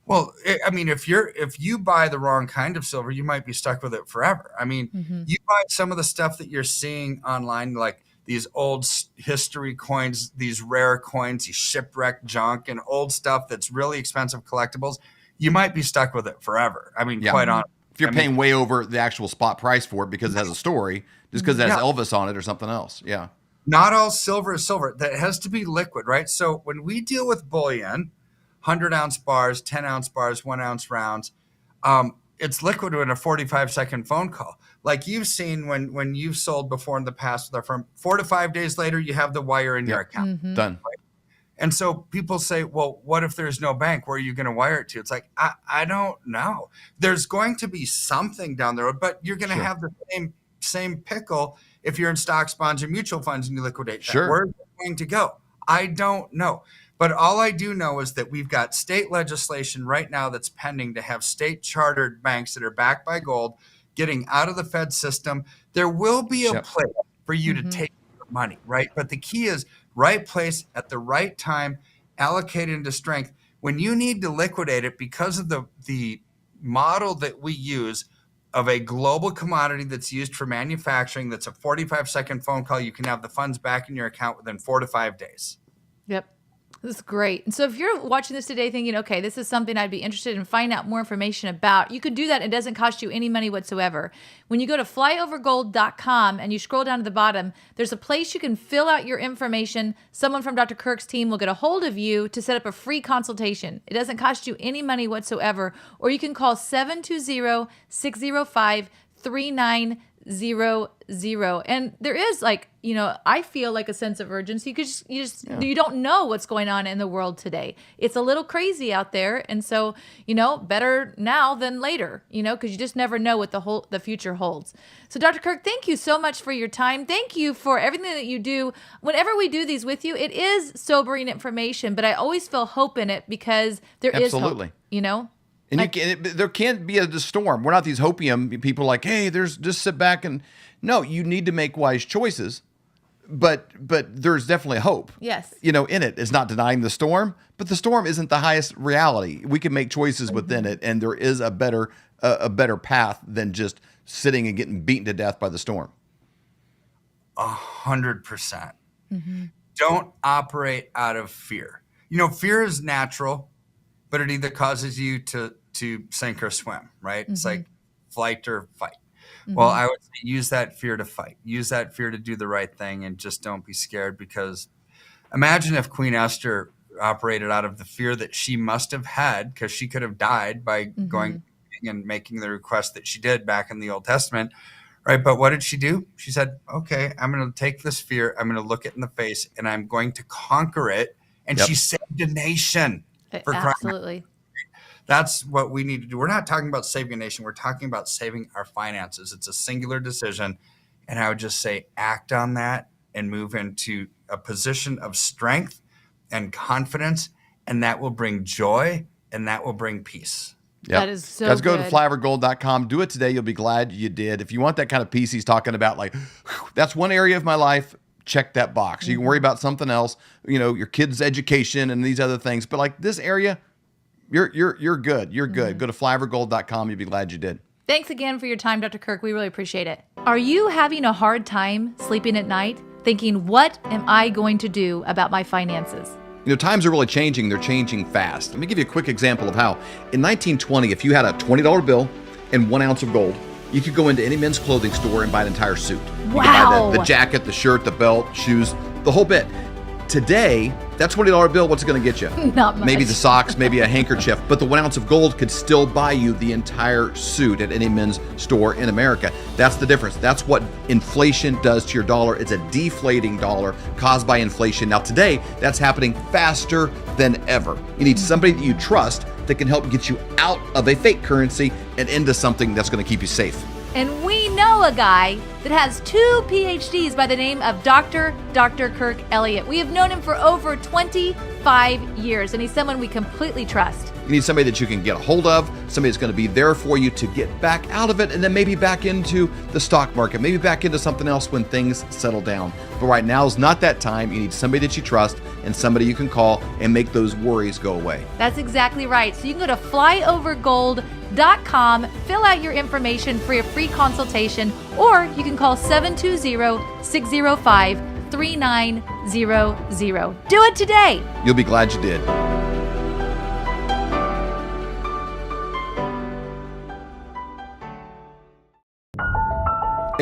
Well, I mean, if you buy the wrong kind of silver, you might be stuck with it forever. I mean, you buy some of the stuff that you're seeing online, like these old history coins, these rare coins, these shipwreck junk and old stuff that's really expensive collectibles, you might be stuck with it forever. I mean, quite honestly, If you're paying way over the actual spot price for it because it has a story, just because it has Elvis on it or something else. Yeah. Not all silver is silver. That has to be liquid, right? So when we deal with bullion, 100-ounce bars, 10-ounce bars, 1-ounce rounds, it's liquid in a 45-second phone call. Like you've seen when you've sold before in the past with our firm, 4 to 5 days later, you have the wire in your account. Done. Right? And so people say, well, what if there's no bank? Where are you going to wire it to? It's like, I don't know. There's going to be something down the road, but you're going to have the same pickle if you're in stocks, bonds, and mutual funds and you liquidate that. Sure. Where's it going to go? I don't know. But all I do know is that we've got state legislation right now that's pending to have state chartered banks that are backed by gold getting out of the Fed system. There will be a place for you to take your money, right? But the key is right place at the right time, allocated into strength. When you need to liquidate it because of the model that we use of a global commodity that's used for manufacturing, that's a 45-second phone call, you can have the funds back in your account within 4 to 5 days. Yep. This is great. And so if you're watching this today thinking, okay, this is something I'd be interested in finding out more information about, you could do that. It doesn't cost you any money whatsoever. When you go to flyovergold.com and you scroll down to the bottom, there's a place you can fill out your information. Someone from Dr. Kirk's team will get a hold of you to set up a free consultation. It doesn't cost you any money whatsoever. Or you can call 720-605-3900. And there is I feel like a sense of urgency because you don't know what's going on in the world today. It's a little crazy out there. And so, better now than later, because you just never know what the future holds. So Dr. Kirk, thank you so much for your time. Thank you for everything that you do. Whenever we do these with you, it is sobering information, but I always feel hope in it because there is hope, And there can't be a storm. We're not these hopium people like, hey, just sit back and no, you need to make wise choices. But there's definitely hope. Yes. In it. It's not denying the storm, but the storm isn't the highest reality. We can make choices within it, and there is a better path than just sitting and getting beaten to death by the storm. 100%. Don't operate out of fear. Fear is natural, but it either causes you to sink or swim, right? It's like flight or fight. Well, I would say use that fear to fight. Use that fear to do the right thing, and just don't be scared, because imagine if Queen Esther operated out of the fear that she must have had, because she could have died by going and making the request that she did back in the Old Testament, right? But what did she do? She said, okay, I'm going to take this fear, I'm going to look it in the face, and I'm going to conquer it. And she saved a nation. Absolutely. That's what we need to do. We're not talking about saving a nation. We're talking about saving our finances. It's a singular decision. And I would just say act on that and move into a position of strength and confidence. And that will bring joy and that will bring peace. Yep. That is so Guys, good. go to flyovergold.com. Do it today. You'll be glad you did. If you want that kind of peace he's talking about, like, that's one area of my life, check that box. You can worry about something else, your kids' education and these other things. But like this area, you're good. You're good. Go to flyovergold.com. You'll be glad you did. Thanks again for your time, Dr. Kirk. We really appreciate it. Are you having a hard time sleeping at night, thinking, what am I going to do about my finances? Times are really changing. They're changing fast. Let me give you a quick example of how. In 1920, if you had a $20 bill and 1 ounce of gold, you could go into any men's clothing store and buy an entire suit. You could buy the jacket, the shirt, the belt, shoes, the whole bit. Today, that $20 bill, what's it going to get you? Not much. Maybe the socks, maybe a handkerchief, but the 1 ounce of gold could still buy you the entire suit at any men's store in America. That's the difference. That's what inflation does to your dollar. It's a deflating dollar caused by inflation. Now today, that's happening faster than ever. You need somebody that you trust that can help get you out of a fake currency and into something that's going to keep you safe. And we know a guy that has 2 PhDs by the name of Dr. Kirk Elliott. We have known him for over 25 years, and he's someone we completely trust. You need somebody that you can get a hold of, somebody that's going to be there for you to get back out of it, and then maybe back into the stock market, maybe back into something else when things settle down. But right now is not that time. You need somebody that you trust and somebody you can call and make those worries go away. That's exactly right. So you can go to flyovergold.com, fill out your information for a free consultation, or you can call 720-605-3900. Do it today. You'll be glad you did.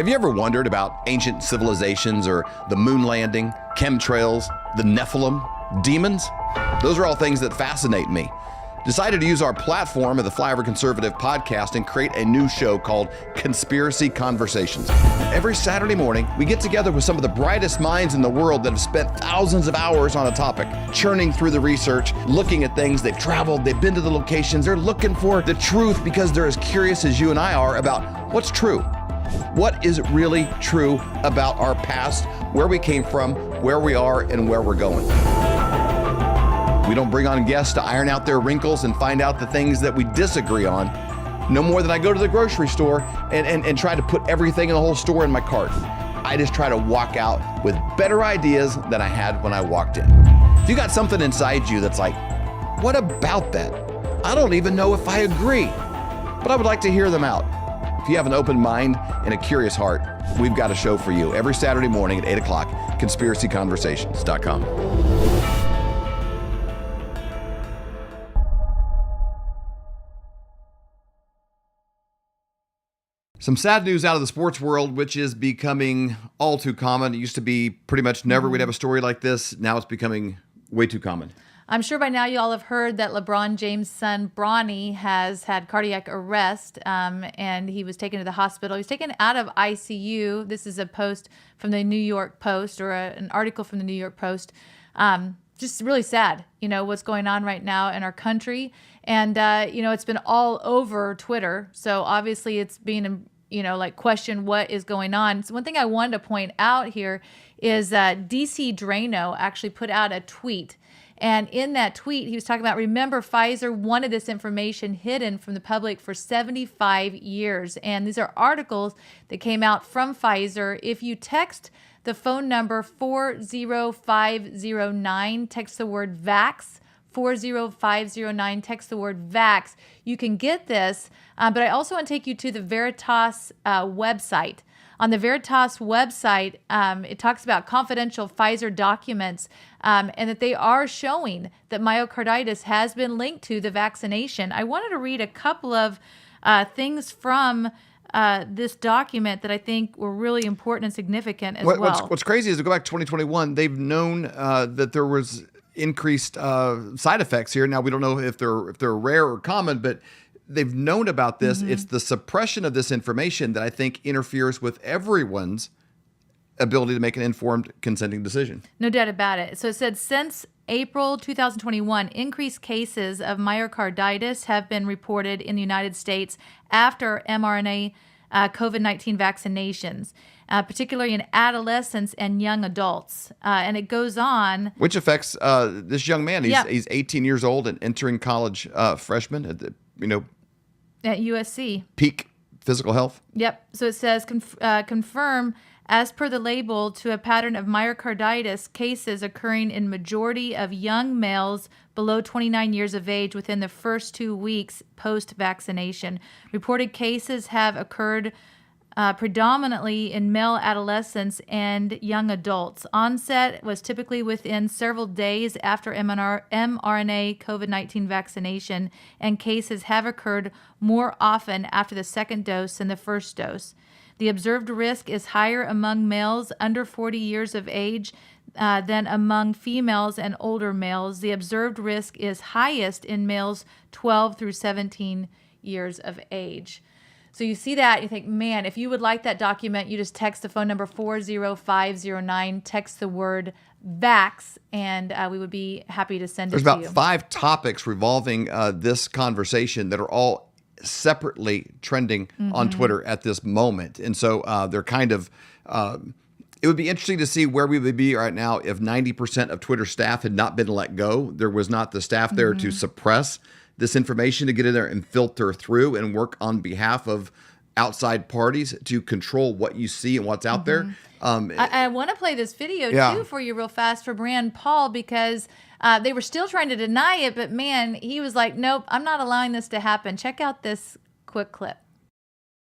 Have you ever wondered about ancient civilizations or the moon landing, chemtrails, the Nephilim, demons? Those are all things that fascinate me. Decided to use our platform of the Flyover Conservative podcast and create a new show called Conspiracy Conversations. Every Saturday morning, we get together with some of the brightest minds in the world that have spent thousands of hours on a topic, churning through the research, looking at things. They've traveled, they've been to the locations, they're looking for the truth because they're as curious as you and I are about what's true. What is really true about our past, where we came from, where we are, and where we're going. We don't bring on guests to iron out their wrinkles and find out the things that we disagree on. No more than I go to the grocery store and try to put everything in the whole store in my cart. I just try to walk out with better ideas than I had when I walked in. If you got something inside you that's like, what about that? I don't even know if I agree, but I would like to hear them out. If you have an open mind and a curious heart, we've got a show for you every Saturday morning at 8 o'clock, conspiracyconversations.com. Some sad news out of the sports world, which is becoming all too common. It used to be pretty much never we'd have a story like this. Now it's becoming way too common. I'm sure by now you all have heard that LeBron James' son, Bronny, has had cardiac arrest, and he was taken to the hospital. He was taken out of ICU. This is a post from the New York Post, or an article from the New York Post. Just really sad, what's going on right now in our country. And, it's been all over Twitter. So obviously it's being, questioned what is going on. So one thing I wanted to point out here is that DC Drano actually put out a tweet. And in that tweet, he was talking about, remember, Pfizer wanted this information hidden from the public for 75 years. And these are articles that came out from Pfizer. If you text the phone number 40509, text the word VAX, 40509, text the word VAX, you can get this. But I also want to take you to the Veritas website. On the Veritas website, it talks about confidential Pfizer documents and that they are showing that myocarditis has been linked to the vaccination. I wanted to read a couple of things from this document that I think were really important and significant as well. What's crazy is to go back to 2021, they've known that there was increased side effects here. Now, we don't know if they're rare or common, but they've known about this. It's the suppression of this information that I think interferes with everyone's ability to make an informed, consenting decision. No doubt about it. So it said, since April 2021, increased cases of myocarditis have been reported in the United States after mRNA COVID-19 vaccinations, particularly in adolescents and young adults. And it goes on. Which affects this young man. He's 18 years old and entering college freshman at the, at USC. Peak physical health. Yep. So it says, confirm, as per the label, to a pattern of myocarditis cases occurring in majority of young males below 29 years of age within the first 2 weeks post-vaccination. Reported cases have occurred predominantly in male adolescents and young adults. Onset was typically within several days after mRNA COVID-19 vaccination, and cases have occurred more often after the second dose than the first dose. The observed risk is higher among males under 40 years of age than among females and older males. The observed risk is highest in males 12 through 17 years of age. So you see that, you think, man, if you would like that document, you just text the phone number 40509, text the word VAX, and we would be happy to send it to you. There's about 5 topics revolving this conversation that are all separately trending on Twitter at this moment. And so they're kind of, it would be interesting to see where we would be right now if 90% of Twitter staff had not been let go. There was not the staff there to suppress this information, to get in there and filter through and work on behalf of outside parties to control what you see and what's out there. I want to play this video too for you real fast for Rand Paul, because they were still trying to deny it, but man, he was like, nope, I'm not allowing this to happen. Check out this quick clip.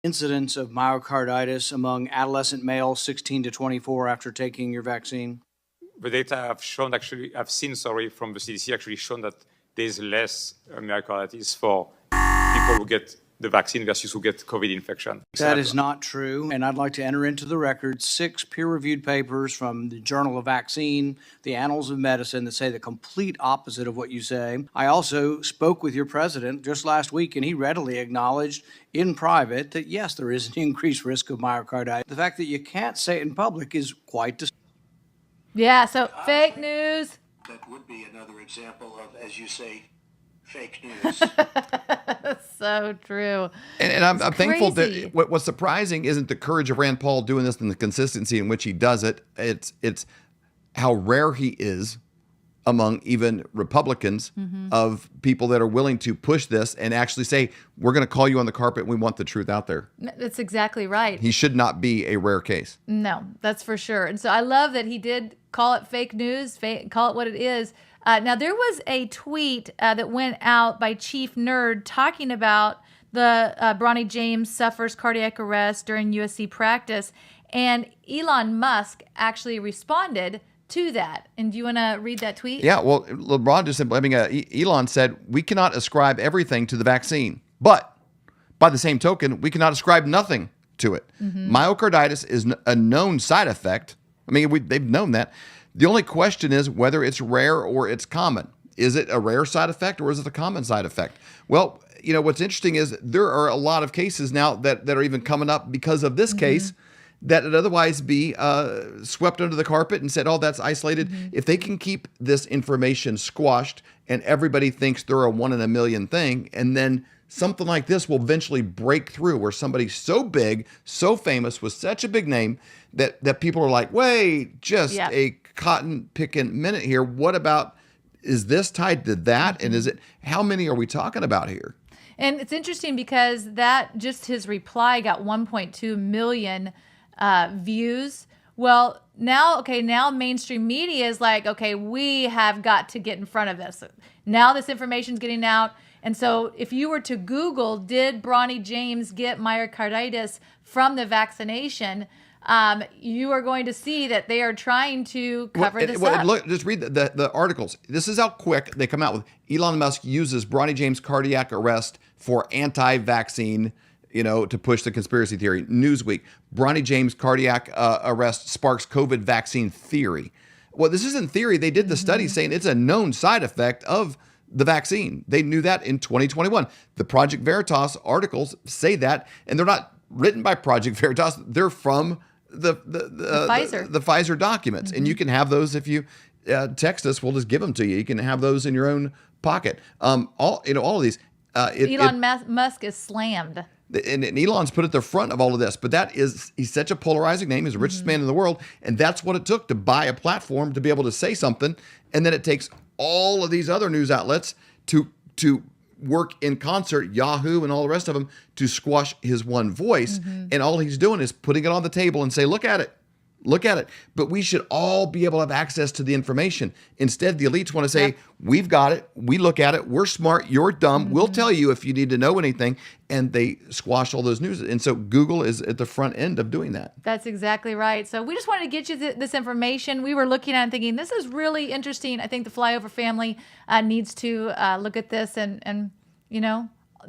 Incidence of myocarditis among adolescent males 16 to 24 after taking your vaccine? The data I've seen from the CDC actually shown that there's less myocarditis for people who get the vaccine versus who gets COVID infection. That is not true. And I'd like to enter into the record 6 peer-reviewed papers from the Journal of Vaccine, the Annals of Medicine, that say the complete opposite of what you say. I also spoke with your president just last week, and he readily acknowledged in private that, yes, there is an increased risk of myocarditis. The fact that you can't say it in public is quite Yeah, so fake news. That would be another example of, as you say, fake news. So true. And I'm thankful crazy. that what's surprising isn't the courage of Rand Paul doing this and the consistency in which he does it. It's how rare he is among even Republicans of people that are willing to push this and actually say, we're going to call you on the carpet. We want the truth out there. That's exactly right. He should not be a rare case. No, that's for sure. And so I love that he did call it fake news, call it what it is. Now, there was a tweet that went out by Chief Nerd talking about the Bronny James suffers cardiac arrest during USC practice. And Elon Musk actually responded to that. And do you want to read that tweet? Yeah, well, LeBron just said, Elon said, we cannot ascribe everything to the vaccine, but by the same token, we cannot ascribe nothing to it. Myocarditis is a known side effect. I mean, they've known that. The only question is whether it's rare or it's common. Is it a rare side effect or is it a common side effect? Well, you know, what's interesting is there are a lot of cases now that are even coming up because of this case that would otherwise be swept under the carpet and said, oh, that's isolated. If they can keep this information squashed and everybody thinks they're a 1 in a million thing, and then something like this will eventually break through where somebody so big, so famous, with such a big name that people are like, wait, just a cotton picking minute here. What about, is this tied to that? And is it, how many are we talking about here? And it's interesting because that just his reply got 1.2 million views. Well, now mainstream media is like, okay, we have got to get in front of this. Now this information's getting out. And so if you were to Google, did Bronny James get myocarditis from the vaccination, you are going to see that they are trying to cover this up. Look, just read the articles. This is how quick they come out with. Elon Musk uses Bronny James cardiac arrest for anti-vaccine, to push the conspiracy theory. Newsweek, Bronny James cardiac arrest sparks COVID vaccine theory. Well, this isn't theory. They did the study saying it's a known side effect of the vaccine. They knew that in 2021. The Project Veritas articles say that, and they're not written by Project Veritas. They're from the Pfizer documents, and you can have those if you text us. We'll just give them to you. You can have those in your own pocket. All of these. Elon Musk is slammed. And Elon's put at the front of all of this, but he's such a polarizing name. He's the richest man in the world. And that's what it took to buy a platform to be able to say something. And then it takes all of these other news outlets to work in concert, Yahoo and all the rest of them, to squash his one voice. And all he's doing is putting it on the table and say, look at it. Look at it. But we should all be able to have access to the information. Instead, the elites want to say, we've got it. We look at it. We're smart. You're dumb. We'll tell you if you need to know anything. And they squash all those news. And so Google is at the front end of doing that. That's exactly right. So we just wanted to get you this information. We were looking at it and thinking, this is really interesting. I think the Flyover family needs to look at this and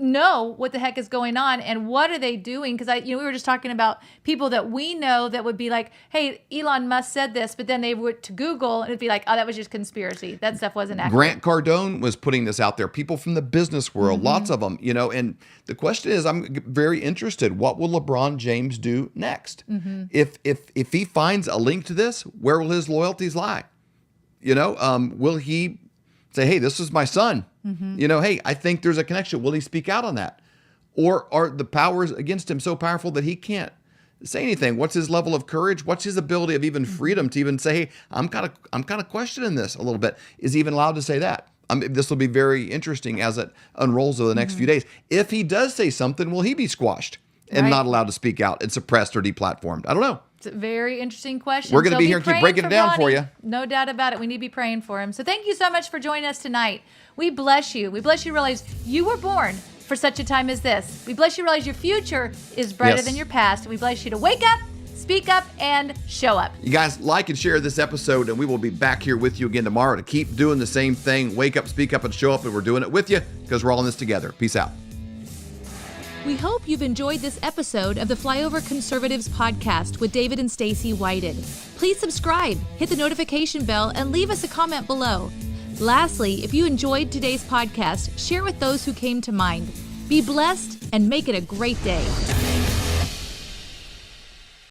know what the heck is going on and what are they doing, because we were just talking about people that we know that would be like, hey, Elon Musk said this, but then they went to Google and it'd be like, oh, that was just conspiracy, that stuff wasn't accurate. Grant Cardone was putting this out there, people from the business world, lots of them, and the question is, I'm very interested, what will LeBron James do next? If he finds a link to this, where will his loyalties lie? Will he say, hey, this is my son? Hey, I think there's a connection. Will he speak out on that? Or are the powers against him so powerful that he can't say anything? What's his level of courage? What's his ability of even freedom to even say, hey, I'm kind of questioning this a little bit. Is he even allowed to say that? This will be very interesting as it unrolls over the next few days. If he does say something, will he be squashed and not allowed to speak out and suppressed or deplatformed? I don't know. It's a very interesting question. We're going to be here and keep breaking it down for you. No doubt about it. We need to be praying for him. So thank you so much for joining us tonight. We bless you. We bless you to realize you were born for such a time as this. We bless you to realize your future is brighter than your past. We bless you to wake up, speak up, and show up. You guys like and share this episode, and we will be back here with you again tomorrow to keep doing the same thing. Wake up, speak up, and show up, and we're doing it with you because we're all in this together. Peace out. We hope you've enjoyed this episode of the Flyover Conservatives podcast with David and Stacy Whited. Please subscribe, hit the notification bell, and leave us a comment below. Lastly, if you enjoyed today's podcast, share with those who came to mind. Be blessed and make it a great day.